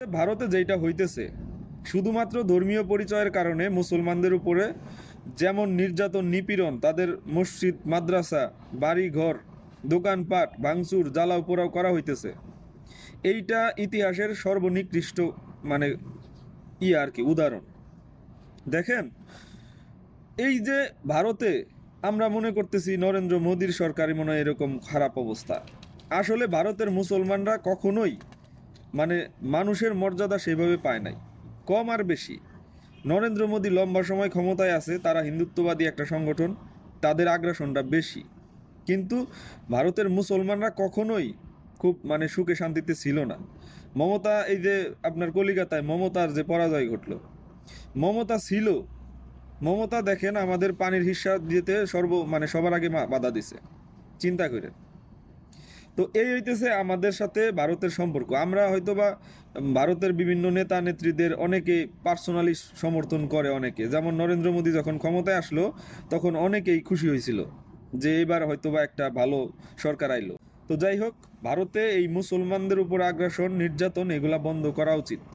ভারতে যেটা হইতেছে, শুধুমাত্র ধর্মীয় পরিচয়ের কারণে মুসলমানদের উপরে যেমন নির্যাতন নিপীড়ন, তাদের মসজিদ মাদ্রাসা বাড়ি ঘর দোকানপাট ভাঙচুর জ্বালাও পোড়াও করা হইতেছে। এইটা ইতিহাসের সর্বনিকৃষ্ট মানে আর কি উদাহরণ। দেখেন, এই যে ভারতে আমরা মনে করতেছি নরেন্দ্র মোদীর সরকারই মনে হয় এরকম খারাপ অবস্থা। আসলে ভারতের মুসলমানরা কখনোই মানে মানুষের মর্যাদা সেভাবে পায় নাই, কম আর বেশি। নরেন্দ্র মোদী লম্বা সময় ক্ষমতায় আছে, তারা হিন্দুত্ববাদী একটা সংগঠন, তাদের আগ্রাসনটা বেশি। কিন্তু ভারতের মুসলমানরা কখনোই খুব সুখে শান্তিতে ছিল না। মমতা, এই যে আপনার কলিকাতায় মমতার যে পরাজয় ঘটল, মমতা ছিল, মমতা দেখেন আমাদের পানির হিস্যা দিতে সবার আগে বাধা দিছে, চিন্তা করেন। তো এই হইতেছে আমাদের সাথে ভারতের সম্পর্ক। আমরা হয়তোবা ভারতের বিভিন্ন নেতা নেত্রীদের অনেকে পার্সোনালি সমর্থন করে, অনেকে যেমন নরেন্দ্র মোদী যখন ক্ষমতায় আসলো তখন অনেকেই খুশি হয়েছিল যে এবার হয়তোবা একটা ভালো সরকার আইলো। তো যাই হোক, ভারতে এই মুসলমানদের উপর আগ্রাসন নির্যাতন এগুলা বন্ধ করা উচিত।